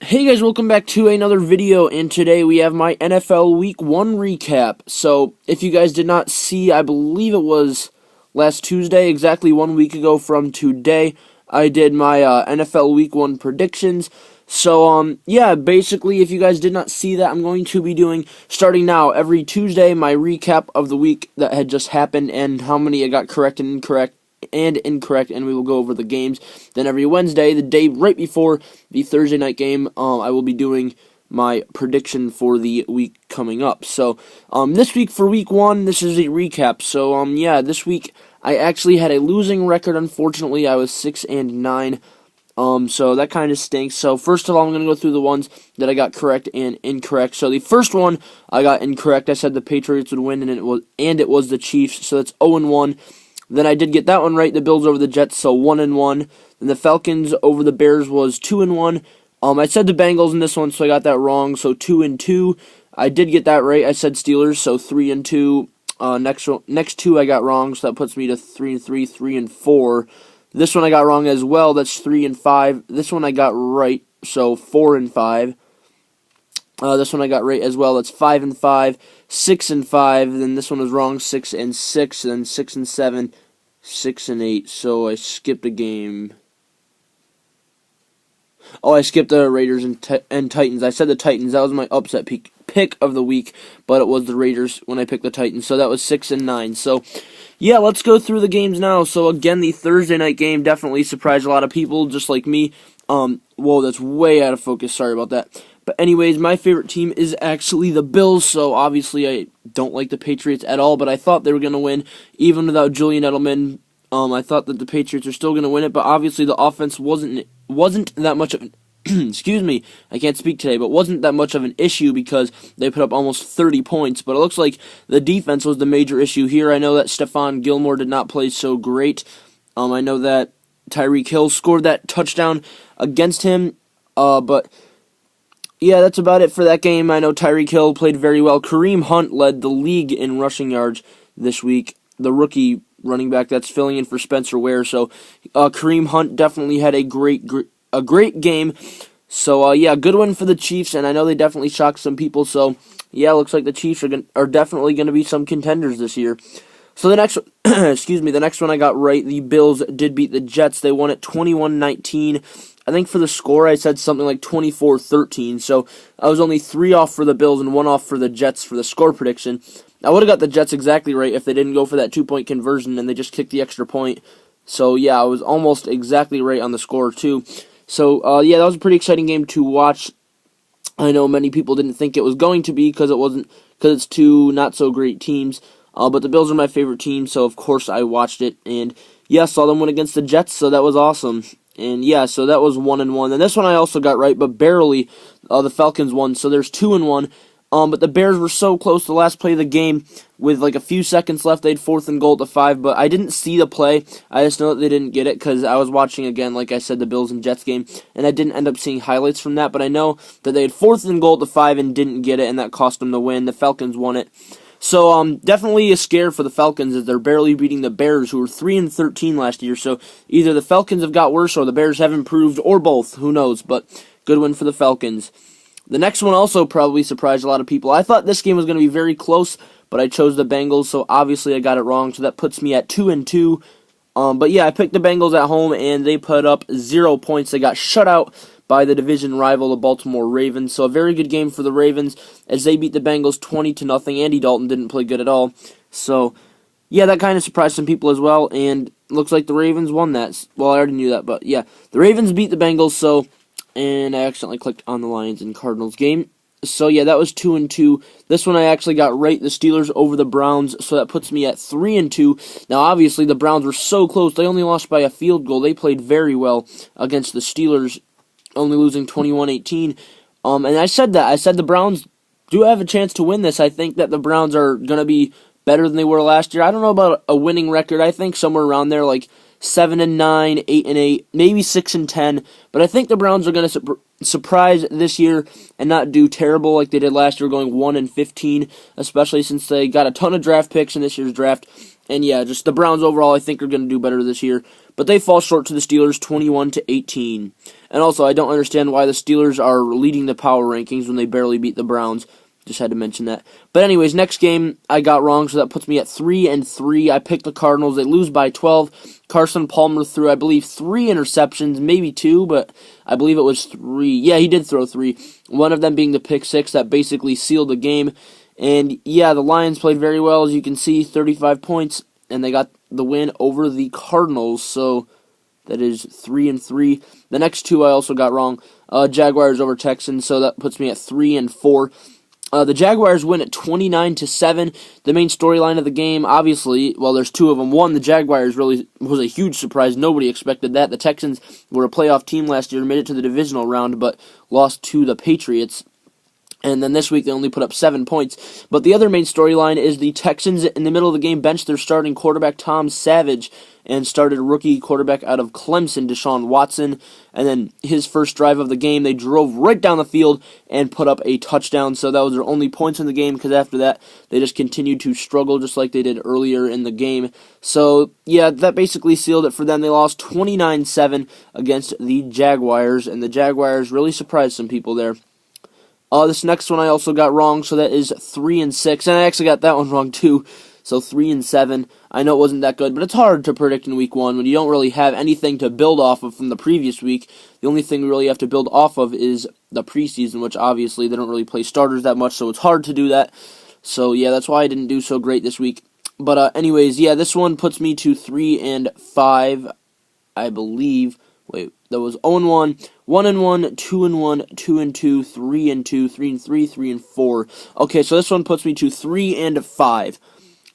Hey guys, welcome back to another video, and today we have my NFL Week 1 recap. So, if you guys did not see, I believe it was last Tuesday, exactly 1 week ago from today, I did my NFL Week 1 predictions. So, yeah, basically, if you guys did not see that, I'm going to be doing, starting now, every Tuesday, my recap of the week that had just happened, and how many I got correct and incorrect, and we will go over the games. Then every Wednesday, the day right before the Thursday night game, I will be doing my prediction for the week coming up. So, this week for week 1, this is a recap. So, yeah, this week I actually had a losing record. Unfortunately, I was 6-9. So that kind of stinks. So first of all, I'm going to go through the ones that I got correct and incorrect. So the first one I got incorrect. I said the Patriots would win, and it was the Chiefs. So that's 0-1. Then I did get that one right, the Bills over the Jets, so 1-1. Then the Falcons over the Bears was 2-1. I said the Bengals in this one, so I got that wrong, so 2-2. I did get that right. I said Steelers, so 3-2. Next two I got wrong, so that puts me to 3-3, 3-4. This one I got wrong as well, that's 3-5. This one I got right, so 4-5. This one I got right as well, that's 5-5, 6-5, then this one was wrong, 6-6, then 6-7, 6-8, so I skipped a game. Oh, I skipped the Raiders and Titans. I said the Titans, that was my upset pick of the week, but it was the Raiders when I picked the Titans, so that was 6-9. So, yeah, let's go through the games now. So, again, the Thursday night game definitely surprised a lot of people, just like me. Whoa, that's way out of focus, sorry about that. But anyways, my favorite team is actually the Bills, so obviously I don't like the Patriots at all, but I thought they were going to win, even without Julian Edelman. I thought that the Patriots are still going to win it, but obviously the offense wasn't that much of an excuse me, I can't speak today, but wasn't that much of an issue because they put up almost 30 points, but it looks like the defense was the major issue here. I know that Stephon Gilmore did not play so great. I know that Tyreek Hill scored that touchdown against him, but yeah, that's about it for that game. I know Tyreek Hill played very well. Kareem Hunt led the league in rushing yards this week, the rookie running back that's filling in for Spencer Ware. So Kareem Hunt definitely had a great game. So yeah, good one for the Chiefs, and I know they definitely shocked some people. So yeah, looks like the Chiefs are definitely going to be some contenders this year. So the next the next one I got right. The Bills did beat the Jets. They won it 21-19. I think for the score I said something like 24-13, so I was only 3 off for the Bills and 1 off for the Jets for the score prediction. I would have got the Jets exactly right if they didn't go for that 2-point conversion and they just kicked the extra point. So yeah, I was almost exactly right on the score too. So yeah, that was a pretty exciting game to watch. I know many people didn't think it was going to be because it's two not so great teams. But the Bills are my favorite team, so of course I watched it, and yeah, saw them win against the Jets, so that was awesome. And yeah, so that was 1-1. And this one I also got right, but barely. The Falcons won, so there's 2-1. But the Bears were so close to the last play of the game. With like a few seconds left, they had 4th and goal at the 5, but I didn't see the play. I just know that they didn't get it because I was watching again, like I said, the Bills and Jets game, and I didn't end up seeing highlights from that, but I know that they had 4th and goal at the 5 and didn't get it, and that cost them the win. The Falcons won it. So, definitely a scare for the Falcons as they're barely beating the Bears, who were 3-13 last year. So, either the Falcons have got worse or the Bears have improved, or both. Who knows? But, good win for the Falcons. The next one also probably surprised a lot of people. I thought this game was going to be very close, but I chose the Bengals, so obviously I got it wrong. So, that puts me at 2-2. But, yeah, I picked the Bengals at home, and they put up 0 points. They got shut out by the division rival, the Baltimore Ravens. So a very good game for the Ravens as they beat the Bengals 20-0. Andy Dalton didn't play good at all. So, yeah, that kind of surprised some people as well, and looks like the Ravens won that. Well, I already knew that, but yeah, the Ravens beat the Bengals, so, and I accidentally clicked on the Lions and Cardinals game. So, yeah, that was 2-2. This one I actually got right, the Steelers over the Browns, so that puts me at 3-2. Now, obviously, the Browns were so close. They only lost by a field goal. They played very well against the Steelers, only losing 21-18. And I said that. I said the Browns do have a chance to win this. I think that the Browns are going to be better than they were last year. I don't know about a winning record. I think somewhere around there, like 7-9, 8-8, maybe 6-10. But I think the Browns are going to surprise this year and not do terrible like they did last year, going 1-15, especially since they got a ton of draft picks in this year's draft. And yeah, just the Browns overall, I think, are going to do better this year. but they fall short to the Steelers 21-18. And also, I don't understand why the Steelers are leading the power rankings when they barely beat the Browns. Just had to mention that. But anyways, next game I got wrong, so that puts me at 3-3. I picked the Cardinals. They lose by 12. Carson Palmer threw, I believe, 3 interceptions, maybe 2, but I believe it was 3. Yeah, he did throw 3. One of them being the pick 6 that basically sealed the game. And yeah, the Lions played very well, as you can see, 35 points, and they got the win over the Cardinals. So that is 3-3. The next 2 I also got wrong. Jaguars over Texans, so that puts me at 3-4. The Jaguars win at 29-7. The main storyline of the game, obviously, well, there's 2 of them. One, the Jaguars really was a huge surprise. Nobody expected that. The Texans were a playoff team last year, made it to the divisional round, but lost to the Patriots. And then this week they only put up 7 points. But the other main storyline is the Texans in the middle of the game benched their starting quarterback Tom Savage and started a rookie quarterback out of Clemson, Deshaun Watson. And then his first drive of the game, they drove right down the field and put up a touchdown. So that was their only points in the game, because after that they just continued to struggle just like they did earlier in the game. So yeah, that basically sealed it for them. They lost 29-7 against the Jaguars, and the Jaguars really surprised some people there. This next one I also got wrong, so that is 3-6, and I actually got that one wrong too, so 3-7. I know it wasn't that good, but it's hard to predict in week 1 when you don't really have anything to build off of from the previous week. The only thing we really have to build off of is the preseason, which obviously they don't really play starters that much, so it's hard to do that. So yeah, that's why I didn't do so great this week. But anyways, yeah, this one puts me to 3-5, I believe. Wait, that was 0-1, 1-1, 2-1, 2-2, 3-2, 3-3, 3-4. Okay, so this one puts me to 3-5.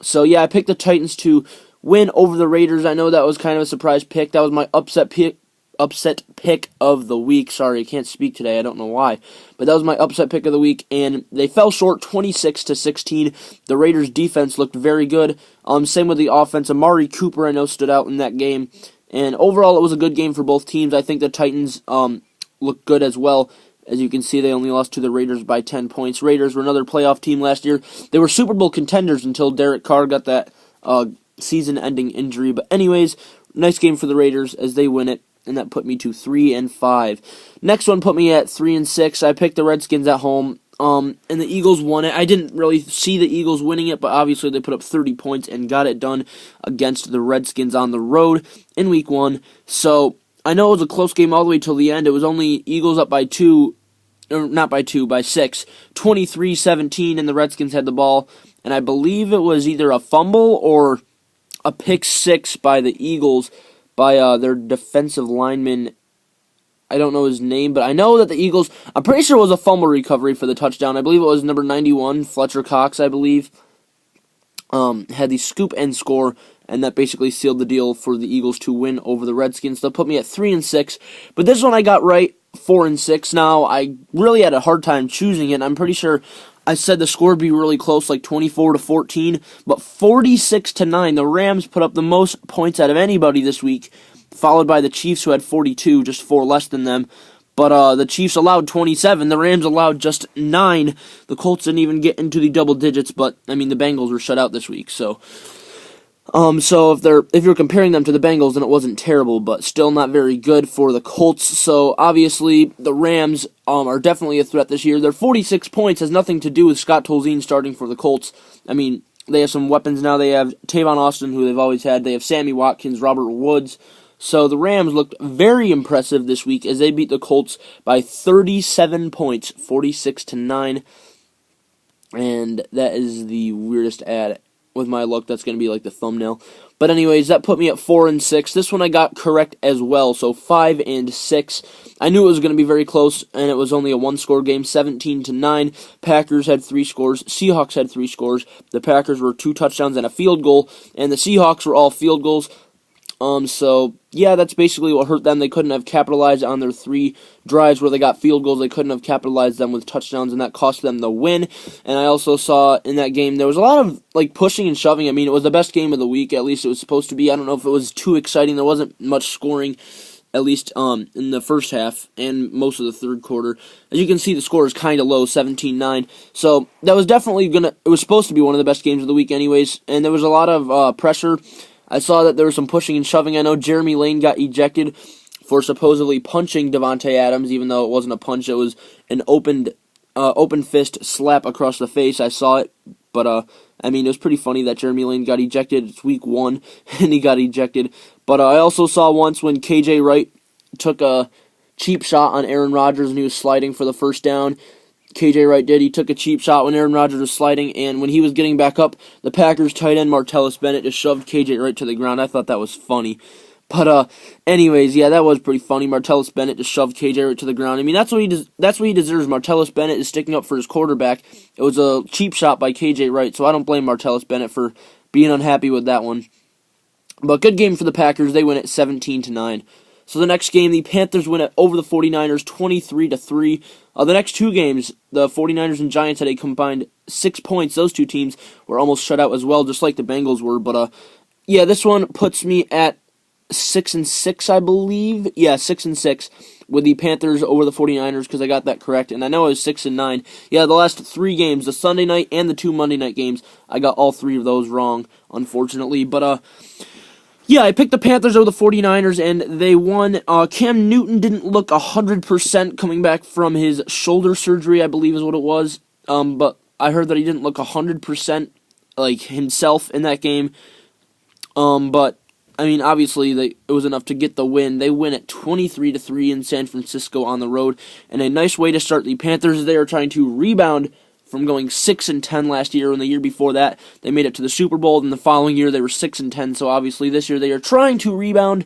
So yeah, I picked the Titans to win over the Raiders. I know that was kind of a surprise pick. That was my upset pick of the week. Sorry, I can't speak today. I don't know why. But that was my upset pick of the week, and they fell short 26-16. The Raiders' defense looked very good. Same with the offense. Amari Cooper, I know, stood out in that game. And overall, it was a good game for both teams. I think the Titans looked good as well. As you can see, they only lost to the Raiders by 10 points. Raiders were another playoff team last year. They were Super Bowl contenders until Derek Carr got that season-ending injury. But anyways, nice game for the Raiders as they win it, and that put me to 3-5. Next one put me at 3-6. I picked the Redskins at home. And the Eagles won it. I didn't really see the Eagles winning it, but obviously they put up 30 points and got it done against the Redskins on the road in week 1. So I know it was a close game all the way till the end. It was only Eagles up by 2, or not by 2, by 6, 23-17, and the Redskins had the ball. And I believe it was either a fumble or a pick 6 by the Eagles, by their defensive lineman. I don't know his name, but I know that the Eagles, I'm pretty sure it was a fumble recovery for the touchdown. I believe it was number 91, Fletcher Cox, I believe, had the scoop and score, and that basically sealed the deal for the Eagles to win over the Redskins. They'll put me at 3-6, but this one I got right, 4-6. Now, I really had a hard time choosing it, and I'm pretty sure I said the score would be really close, like 24-14, but 46-9. The Rams put up the most points out of anybody this week, followed by the Chiefs, who had 42, just 4 less than them. But the Chiefs allowed 27. The Rams allowed just 9. The Colts didn't even get into the double digits, but, I mean, the Bengals were shut out this week. So if you're comparing them to the Bengals, then it wasn't terrible, but still not very good for the Colts. So, obviously, the Rams are definitely a threat this year. Their 46 points has nothing to do with Scott Tolzien starting for the Colts. I mean, they have some weapons now. They have Tavon Austin, who they've always had. They have Sammy Watkins, Robert Woods. So the Rams looked very impressive this week as they beat the Colts by 37 points, 46-9. And that is the weirdest ad. With my luck, that's going to be like the thumbnail. But anyways, that put me at 4-6. This one I got correct as well, so 5-6. I knew it was going to be very close, and it was only a one-score game, 17-9. Packers had 3 scores. Seahawks had 3 scores. The Packers were 2 touchdowns and a field goal, and the Seahawks were all field goals. So, yeah, that's basically what hurt them. They couldn't have capitalized on their 3 drives where they got field goals. They couldn't have capitalized them with touchdowns, and that cost them the win. And I also saw in that game there was a lot of, pushing and shoving. I mean, it was the best game of the week. At least it was supposed to be. I don't know if it was too exciting. There wasn't much scoring, at least in the first half and most of the third quarter. As you can see, the score is kind of low, 17-9. So, that was definitely it was supposed to be one of the best games of the week anyways. And there was a lot of pressure I saw that there was some pushing and shoving. I know Jeremy Lane got ejected for supposedly punching Davante Adams, even though it wasn't a punch. It was an open fist slap across the face. I saw it, but I mean, it was pretty funny that Jeremy Lane got ejected. It's week 1, and he got ejected. But I also saw once when KJ Wright took a cheap shot on Aaron Rodgers and he was sliding for the first down. KJ Wright did. He took a cheap shot when Aaron Rodgers was sliding, and when he was getting back up, the Packers tight end Martellus Bennett just shoved KJ Wright to the ground. I thought that was funny. But anyways, yeah, that was pretty funny. Martellus Bennett just shoved KJ Wright to the ground. I mean, that's what he deserves. Martellus Bennett is sticking up for his quarterback. It was a cheap shot by KJ Wright, so I don't blame Martellus Bennett for being unhappy with that one. But good game for the Packers. They win at 17-9. So the next game, the Panthers win over the 49ers 23-3. The next two games, the 49ers and Giants had a combined 6 points. Those two teams were almost shut out as well, just like the Bengals were. But yeah, this one puts me at 6-6, I believe. Yeah, 6-6 with the Panthers over the 49ers, because I got that correct. And I know I was 6-9. Yeah, the last 3 games, the Sunday night and the 2 Monday night games, I got all 3 of those wrong, unfortunately. But yeah, I picked the Panthers over the 49ers, and they won. Cam Newton didn't look 100% coming back from his shoulder surgery, I believe is what it was. But I heard that he didn't look 100% like himself in that game. But I mean, obviously, it was enough to get the win. They win at 23-3 in San Francisco on the road, and a nice way to start. The Panthers, they are trying to rebound from going 6-10 last year, and the year before that, they made it to the Super Bowl, and the following year, they were 6-10, so obviously this year, they are trying to rebound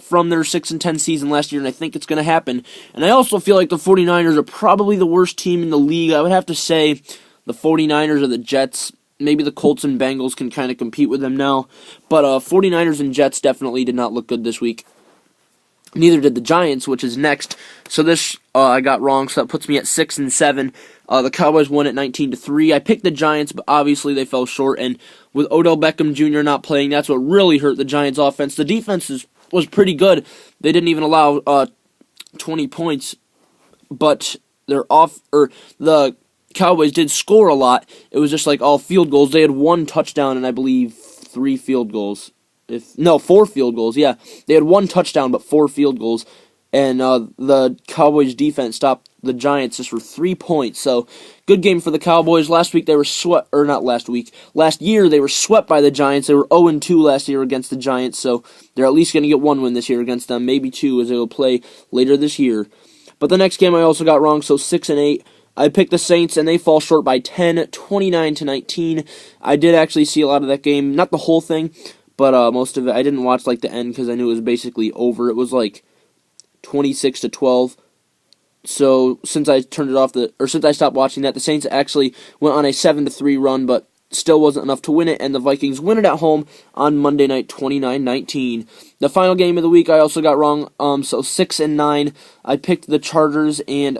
from their 6-10 season last year, and I think it's going to happen. And I also feel like the 49ers are probably the worst team in the league. I would have to say the 49ers or the Jets. Maybe the Colts and Bengals can kind of compete with them now. But 49ers and Jets definitely did not look good this week. Neither did the Giants, which is next. So this I got wrong, so that puts me at 6-7. The Cowboys won at 19-3. I picked the Giants, but obviously they fell short. And with Odell Beckham Jr. not playing, that's what really hurt the Giants' offense. The defense was pretty good. They didn't even allow 20 points, but the Cowboys did score a lot. It was just like all field goals. They had 1 touchdown and I believe 3 field goals. 4 field goals, yeah. They had 1 touchdown but 4 field goals. And the Cowboys defense stopped the Giants just for 3 points. So, good game for the Cowboys. Last year they were swept by the Giants. They were 0-2 last year against the Giants. So, they're at least going to get 1 win this year against them. Maybe 2 as they will play later this year. But the next game I also got wrong, so 6-8. I picked the Saints, and they fall short by 10, 29-19. I did actually see a lot of that game. Not the whole thing, but most of it. I didn't watch like the end because I knew it was basically over. It was like 26-12. So since I since I stopped watching that, the Saints actually went on a 7-3 run, but still wasn't enough to win it, and the Vikings win it at home on Monday night, 29-19. The final game of the week I also got wrong. So 6-9. I picked the Chargers, and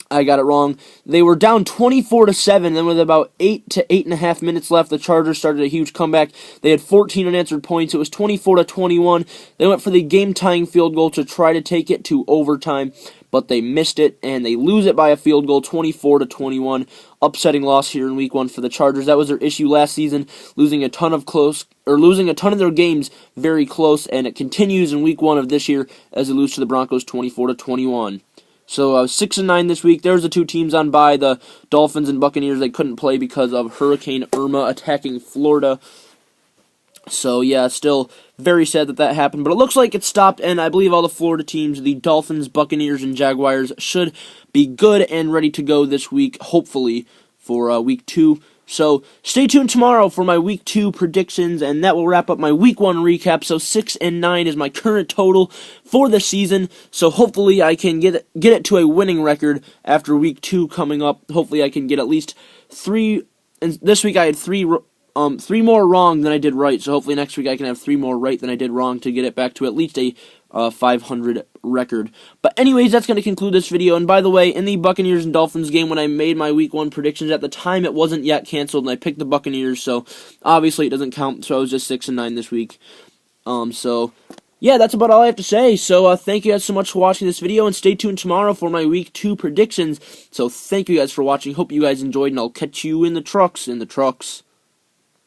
I got it wrong. They were down 24-7, then with about 8 to 8.5 minutes left, the Chargers started a huge comeback. They had 14 unanswered points. It was 24-21. They went for the game-tying field goal to try to take it to overtime, but they missed it, and they lose it by a field goal, 24-21. Upsetting loss here in Week 1 for the Chargers. That was their issue last season, losing a ton of their games very close, and it continues in Week 1 of this year as they lose to the Broncos 24-21. So 6-9 this week. There's the 2 teams on bye, the Dolphins and Buccaneers. They couldn't play because of Hurricane Irma attacking Florida. So yeah, still very sad that happened. But it looks like it stopped, and I believe all the Florida teams, the Dolphins, Buccaneers, and Jaguars, should be good and ready to go this week, hopefully, for Week 2. So stay tuned tomorrow for my Week 2 predictions, and that will wrap up my Week 1 recap. So 6-9 is my current total for the season. So hopefully I can get it to a winning record after Week 2 coming up. Hopefully I can get at least 3. And this week I had 3 more wrong than I did right. So hopefully next week I can have 3 more right than I did wrong to get it back to at least a 500 record. But anyways, that's going to conclude this video. And by the way, in the Buccaneers and Dolphins game, when I made my Week 1 predictions, at the time it wasn't yet canceled, and I picked the Buccaneers, so obviously it doesn't count, so I was just 6-9 this week. So yeah, that's about all I have to say. So thank you guys so much for watching this video, and stay tuned tomorrow for my Week 2 predictions. So thank you guys for watching. Hope you guys enjoyed, and I'll catch you in the trucks.